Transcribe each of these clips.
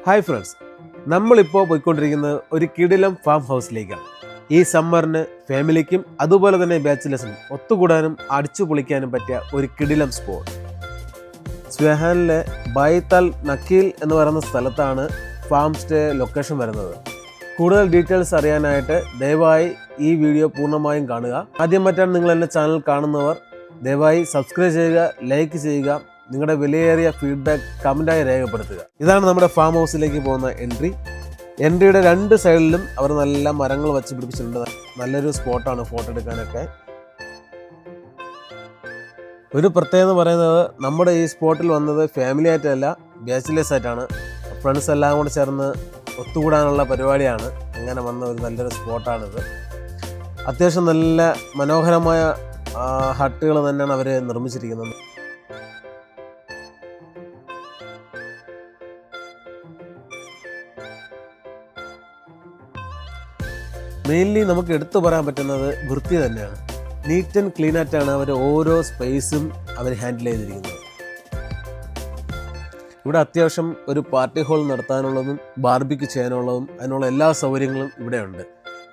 Hi friends, നമ്മളിപ്പോൾ പോയിക്കൊണ്ടിരിക്കുന്നത് ഒരു കിടിലം ഫാം ഹൗസിലേക്കാണ്. ഈ സമ്മറിന് ഫാമിലിക്കും അതുപോലെ തന്നെ ബാച്ചിലേഴ്സിനും ഒത്തുകൂടാനും അടിച്ചു പൊളിക്കാനും പറ്റിയ ഒരു കിടിലം സ്പോട്ട്. സ്വേഹാനിലെ ബൈത്താൽ നക്കീൽ എന്ന് പറയുന്ന സ്ഥലത്താണ് ഫാം സ്റ്റേ ലൊക്കേഷൻ വരുന്നത്. കൂടുതൽ ഡീറ്റെയിൽസ് അറിയാനായിട്ട് ദയവായി ഈ വീഡിയോ പൂർണ്ണമായും കാണുക. ആദ്യമായിട്ടാണ് നിങ്ങൾ എൻ്റെ ചാനൽ കാണുന്നവർ ദയവായി സബ്സ്ക്രൈബ് ചെയ്യുക, ലൈക്ക് ചെയ്യുക, നിങ്ങളുടെ വിലയേറിയ ഫീഡ്ബാക്ക് കമൻറ്റായി രേഖപ്പെടുത്തുക. ഇതാണ് നമ്മുടെ ഫാം ഹൗസിലേക്ക് പോകുന്ന എൻട്രിയുടെ രണ്ട് സൈഡിലും അവർ നല്ല മരങ്ങൾ വച്ച് പിടിപ്പിച്ചിട്ടുണ്ട്. നല്ലൊരു സ്പോട്ടാണ് ഫോട്ടോ എടുക്കാനൊക്കെ. ഒരു പ്രത്യേകത പറയുന്നത്, നമ്മുടെ ഈ സ്പോട്ടിൽ വന്നത് ഫാമിലി ആയിട്ടല്ല, ബാച്ചിലേഴ്സ് ആയിട്ടാണ്. ഫ്രണ്ട്സ് എല്ലാം കൂടെ ചേർന്ന് ഒത്തുകൂടാനുള്ള പരിപാടിയാണ്. അങ്ങനെ വന്ന ഒരു നല്ലൊരു സ്പോട്ടാണിത്. അത്യാവശ്യം നല്ല മനോഹരമായ ഹട്ടുകൾ തന്നെയാണ് അവർ നിർമ്മിച്ചിരിക്കുന്നത്. മെയിൻലി നമുക്ക് എടുത്തു പറയാൻ പറ്റുന്നത് വൃത്തി തന്നെയാണ്. നീറ്റ് ആൻഡ് ക്ലീൻ ആയിട്ടാണ് അവർ ഓരോ സ്പേസും അവർ ഹാൻഡിൽ ചെയ്തിരിക്കുന്നത്. ഇവിടെ അത്യാവശ്യം ഒരു പാർട്ടി ഹോൾ നടത്താനുള്ളതും ബാർബിക്യൂ ചെയ്യാനുള്ളതും അതിനുള്ള എല്ലാ സൗകര്യങ്ങളും ഇവിടെയുണ്ട്.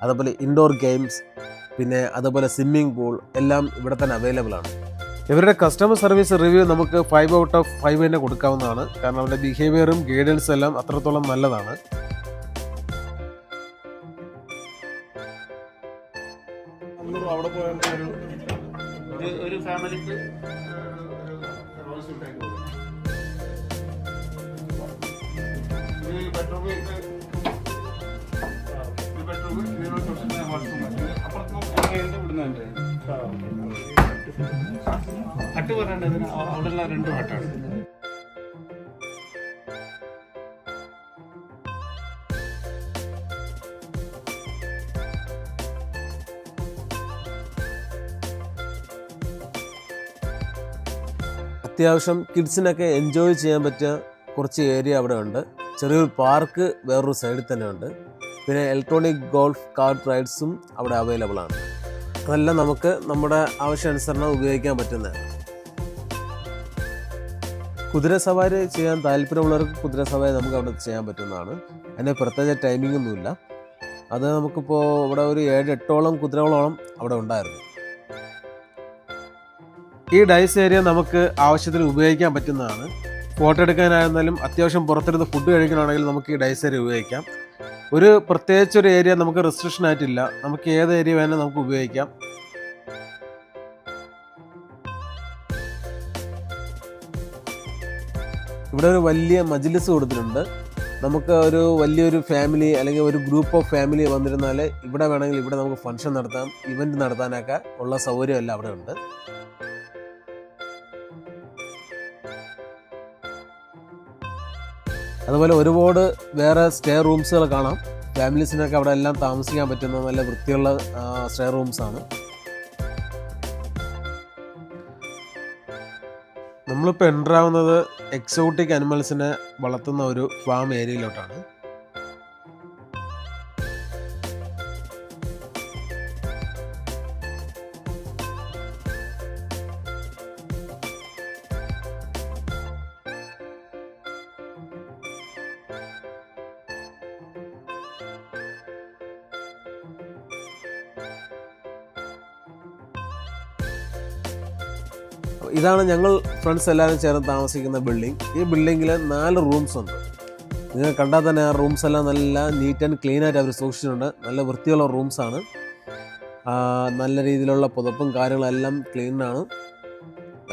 അതുപോലെ ഇൻഡോർ ഗെയിംസ്, പിന്നെ അതുപോലെ സ്വിമ്മിംഗ് പൂൾ എല്ലാം ഇവിടെ തന്നെ അവൈലബിൾ ആണ്. ഇവരുടെ കസ്റ്റമർ സർവീസ് റിവ്യൂ നമുക്ക് 5 ഔട്ട് ഓഫ് 5 തന്നെ കൊടുക്കാവുന്നതാണ്. കാരണം അവരുടെ ബിഹേവിയറും ഗൈഡൻസും എല്ലാം അത്രത്തോളം നല്ലതാണ്. ഒരു ഫാമിലിക്ക് ഹട്ട് പറയേണ്ടതിന് അവിടെയുള്ള 2 ഹട്ടാണ്. അത്യാവശ്യം കിഡ്സിനൊക്കെ എൻജോയ് ചെയ്യാൻ പറ്റിയ കുറച്ച് ഏരിയ അവിടെ ഉണ്ട്. ചെറിയൊരു പാർക്ക് വേറൊരു സൈഡിൽ തന്നെ ഉണ്ട്. പിന്നെ ഇലക്ട്രോണിക് ഗോൾഫ് കാർട്ട് റൈഡ്സും അവിടെ അവൈലബിൾ ആണ്. അതെല്ലാം നമുക്ക് നമ്മുടെ ആവശ്യാനുസരണം ഉപയോഗിക്കാൻ പറ്റുന്നതാണ്. കുതിര സവാരി ചെയ്യാൻ താല്പര്യമുള്ളവർക്ക് കുതിര സവാരി നമുക്ക് അവിടെ ചെയ്യാൻ പറ്റുന്നതാണ്. അതിന് പ്രത്യേക ടൈമിംഗ് ഒന്നുമില്ല. അത് നമുക്കിപ്പോൾ ഇവിടെ ഒരു 7-8ഓളം കുതിരകളോളം അവിടെ ഉണ്ടായിരുന്നു. ഈ ഡൈസ് ഏരിയ നമുക്ക് ആവശ്യത്തിന് ഉപയോഗിക്കാൻ പറ്റുന്നതാണ്. ഫോട്ടോ എടുക്കാനായിരുന്നാലും അത്യാവശ്യം പുറത്തിരുന്ന് ഫുഡ് കഴിക്കണമെങ്കിൽ നമുക്ക് ഈ ഡൈസ് ഏരിയ ഉപയോഗിക്കാം. ഒരു പ്രത്യേകിച്ചൊരു ഏരിയ നമുക്ക് റെസ്ട്രിക്ഷൻ ആയിട്ടില്ല. നമുക്ക് ഏത് ഏരിയ വേണമെങ്കിലും നമുക്ക് ഉപയോഗിക്കാം. ഇവിടെ ഒരു വലിയ മജ്ലിസ് കൊടുത്തിട്ടുണ്ട്. നമുക്ക് ഒരു വലിയൊരു ഫാമിലി അല്ലെങ്കിൽ ഒരു ഗ്രൂപ്പ് ഓഫ് ഫാമിലി വന്നിരുന്നാൽ ഇവിടെ വേണമെങ്കിൽ ഇവിടെ നമുക്ക് ഫംഗ്ഷൻ നടത്താം, ഇവൻറ്റ് നടത്താനൊക്കെ ഉള്ള സൗകര്യമെല്ലാം അവിടെ ഉണ്ട്. അതുപോലെ ഒരുപാട് വേറെ സ്റ്റേ റൂംസുകൾ കാണാം. ഫാമിലീസിനൊക്കെ അവിടെ എല്ലാം താമസിക്കാൻ പറ്റുന്ന നല്ല വൃത്തിയുള്ള സ്റ്റേ റൂംസാണ്. നമ്മളിപ്പോൾ എൻ്റർ ആവുന്നത് എക്സോട്ടിക് അനിമൽസിനെ വളർത്തുന്ന ഒരു ഫാം ഏരിയയിലോട്ടാണ്. ഇതാണ് ഞങ്ങൾ ഫ്രണ്ട്സ് എല്ലാവരും ചേർന്ന് താമസിക്കുന്ന ബിൽഡിംഗ്. ഈ ബിൽഡിങ്ങിൽ 4 റൂംസ് ഉണ്ട്. നിങ്ങൾ കണ്ടാൽ തന്നെ ആ റൂംസ് എല്ലാം നല്ല നീറ്റ് ആൻഡ് ക്ലീൻ ആയിട്ട് അവർ സൂക്ഷിച്ചിട്ടുണ്ട്. നല്ല വൃത്തിയുള്ള റൂംസാണ്. നല്ല രീതിയിലുള്ള പുതപ്പും കാര്യങ്ങളെല്ലാം ക്ലീനാണ്.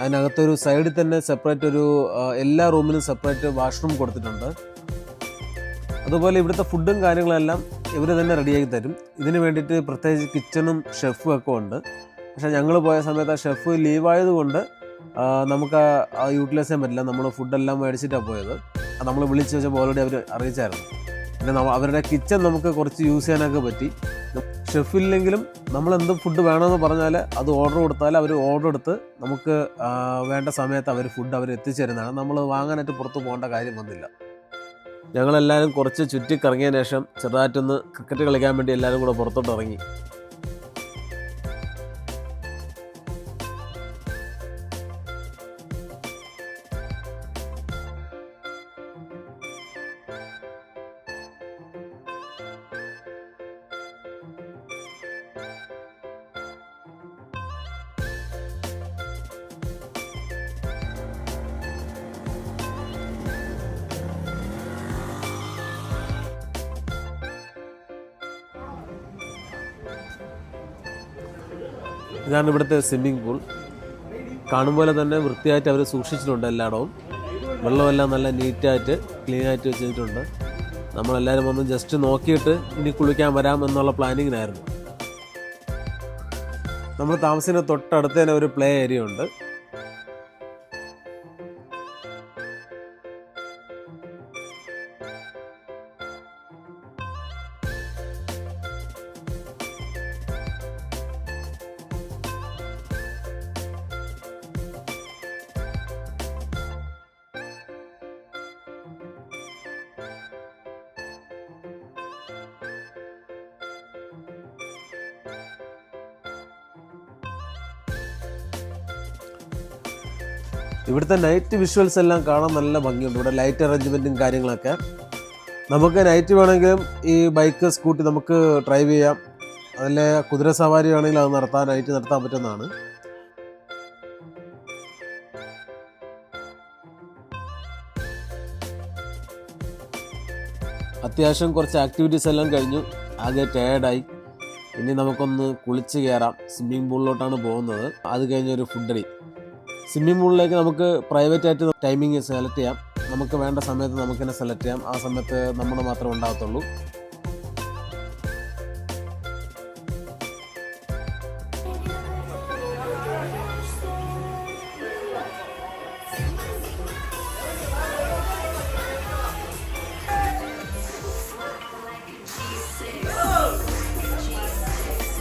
അതിനകത്തൊരു സൈഡിൽ തന്നെ സെപ്പറേറ്റ് ഒരു എല്ലാ റൂമിനും സെപ്പറേറ്റ് വാഷ്റൂം കൊടുത്തിട്ടുണ്ട്. അതുപോലെ ഇവിടുത്തെ ഫുഡും കാര്യങ്ങളെല്ലാം ഇവർ തന്നെ റെഡിയാക്കി തരും. ഇതിന് വേണ്ടിയിട്ട് പ്രത്യേകിച്ച് കിച്ചണും ഷെഫും ഒക്കെ ഉണ്ട്. പക്ഷേ ഞങ്ങൾ പോയ സമയത്ത് ആ ഷെഫ് ലീവായതുകൊണ്ട് നമുക്ക് യൂട്ടിലൈസ് ചെയ്യാൻ പറ്റില്ല. നമ്മൾ ഫുഡെല്ലാം മേടിച്ചിട്ടാണ് പോയത്. നമ്മൾ വിളിച്ച് വെച്ചപ്പോൾ ഓൾറെഡി അവർ അറിയിച്ചായിരുന്നു. പിന്നെ അവരുടെ കിച്ചൺ നമുക്ക് കുറച്ച് യൂസ് ചെയ്യാനൊക്കെ പറ്റി. ഷെഫില്ലെങ്കിലും നമ്മൾ എന്ത് ഫുഡ് വേണമെന്ന് പറഞ്ഞാൽ അത് ഓർഡർ കൊടുത്താൽ അവർ ഓർഡർ എടുത്ത് നമുക്ക് വേണ്ട സമയത്ത് ഫുഡ് അവർ എത്തിച്ചേരുന്നതാണ്. നമ്മൾ വാങ്ങാനായിട്ട് പുറത്ത് പോകേണ്ട കാര്യം വന്നില്ല. ഞങ്ങളെല്ലാവരും കുറച്ച് ചുറ്റിക്കറങ്ങിയതിന് ശേഷം ചെറുതായിട്ടൊന്ന് ക്രിക്കറ്റ് കളിക്കാൻ വേണ്ടി എല്ലാവരും കൂടെ പുറത്തോട്ട് ഇറങ്ങി. ഇതാണ് ഇവിടുത്തെ സ്വിമ്മിംഗ് പൂൾ. കാണുമ്പോൾ തന്നെ വൃത്തിയായിട്ട് അവർ സൂക്ഷിച്ചിട്ടുണ്ട് എല്ലായിടവും. വെള്ളമെല്ലാം നല്ല നീറ്റായിട്ട് ക്ലീനായിട്ട് വെച്ചിട്ടുണ്ട്. നമ്മളെല്ലാവരും ഒന്ന് ജസ്റ്റ് നോക്കിയിട്ട് ഇനി കുളിക്കാൻ വരാം എന്നുള്ള പ്ലാനിങ്ങിനായിരുന്നു. നമ്മൾ താമസിക്കുന്ന തൊട്ടടുത്ത് തന്നെ ഒരു പ്ലേ ഏരിയ ഉണ്ട്. ഇവിടുത്തെ നൈറ്റ് വിഷ്വൽസ് എല്ലാം കാണാൻ നല്ല ഭംഗിയുണ്ട്. ഇവിടെ ലൈറ്റ് അറേഞ്ച്മെൻറ്റും കാര്യങ്ങളൊക്കെ. നമുക്ക് നൈറ്റ് വേണമെങ്കിലും ഈ ബൈക്ക് സ്കൂട്ടി നമുക്ക് ഡ്രൈവ് ചെയ്യാം. അതിലെ കുതിര സവാരി വേണമെങ്കിൽ അത് നൈറ്റ് നടത്താൻ പറ്റുന്നതാണ്. അത്യാവശ്യം കുറച്ച് ആക്ടിവിറ്റീസ് എല്ലാം കഴിഞ്ഞു. ആകെ ടയേർഡായി. ഇനി നമുക്കൊന്ന് കുളിച്ച് കയറാം. സ്വിമ്മിംഗ് പൂളിലോട്ടാണ് പോകുന്നത്. അത് കഴിഞ്ഞൊരു ഫുഡടി. സ്വിമ്മിംഗ് പൂളിലേക്ക് നമുക്ക് പ്രൈവറ്റായിട്ട് ടൈമിങ് സെലക്ട് ചെയ്യാം. നമുക്ക് വേണ്ട സമയത്ത് നമുക്ക് തന്നെ സെലക്ട് ചെയ്യാം. ആ സമയത്ത് നമ്മൾ മാത്രമേ ഉണ്ടാകത്തുള്ളൂ.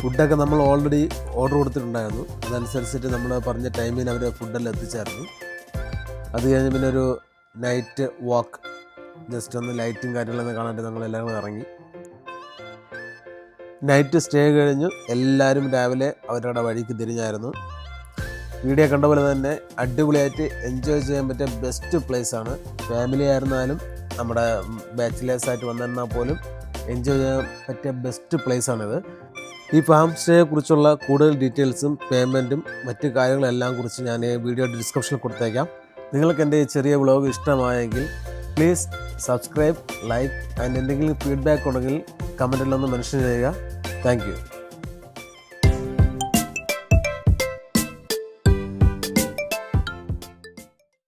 ഫുഡൊക്കെ നമ്മൾ ഓൾറെഡി ഓർഡർ കൊടുത്തിട്ടുണ്ടായിരുന്നു. അതനുസരിച്ചിട്ട് നമ്മൾ പറഞ്ഞ ടൈമിന് അവർ ഫുഡെല്ലാം എത്തിച്ചായിരുന്നു. അത് കഴിഞ്ഞ് പിന്നെ ഒരു നൈറ്റ് വാക്ക്, ജസ്റ്റ് ഒന്ന് ലൈറ്റും കാര്യങ്ങളൊക്കെ കാണാനായിട്ട് ഞങ്ങളെല്ലാവരും ഇറങ്ങി. നൈറ്റ് സ്റ്റേ കഴിഞ്ഞു എല്ലാവരും രാവിലെ അവരുടെ വഴിക്ക് തിരിഞ്ഞായിരുന്നു. വീഡിയോ കണ്ട പോലെ തന്നെ അടിപൊളിയായിട്ട് എൻജോയ് ചെയ്യാൻ പറ്റിയ ബെസ്റ്റ് പ്ലേസാണ്. ഫാമിലി ആയിരുന്നാലും നമ്മുടെ ബാച്ചിലേഴ്സായിട്ട് വന്നിരുന്നാൽ പോലും എൻജോയ് ചെയ്യാൻ പറ്റിയ ബെസ്റ്റ് പ്ലേസാണിത്. ഈ ഫാം സ്റ്റേയെ കുറിച്ചുള്ള കൂടുതൽ ഡീറ്റെയിൽസും പേയ്മെൻറ്റും മറ്റു കാര്യങ്ങളെല്ലാം കുറിച്ച് ഞാൻ വീഡിയോ ഡിസ്ക്രിപ്ഷനിൽ കൊടുത്തേക്കാം. നിങ്ങൾക്ക് എൻ്റെ ഈ ചെറിയ വ്ളോഗ് ഇഷ്ടമായെങ്കിൽ പ്ലീസ് സബ്സ്ക്രൈബ്, ലൈക്ക് ആൻഡ് എന്തെങ്കിലും ഫീഡ്ബാക്ക് ഉണ്ടെങ്കിൽ കമൻറ്റിലൊന്ന് മെൻഷൻ ചെയ്യുക. Thank you.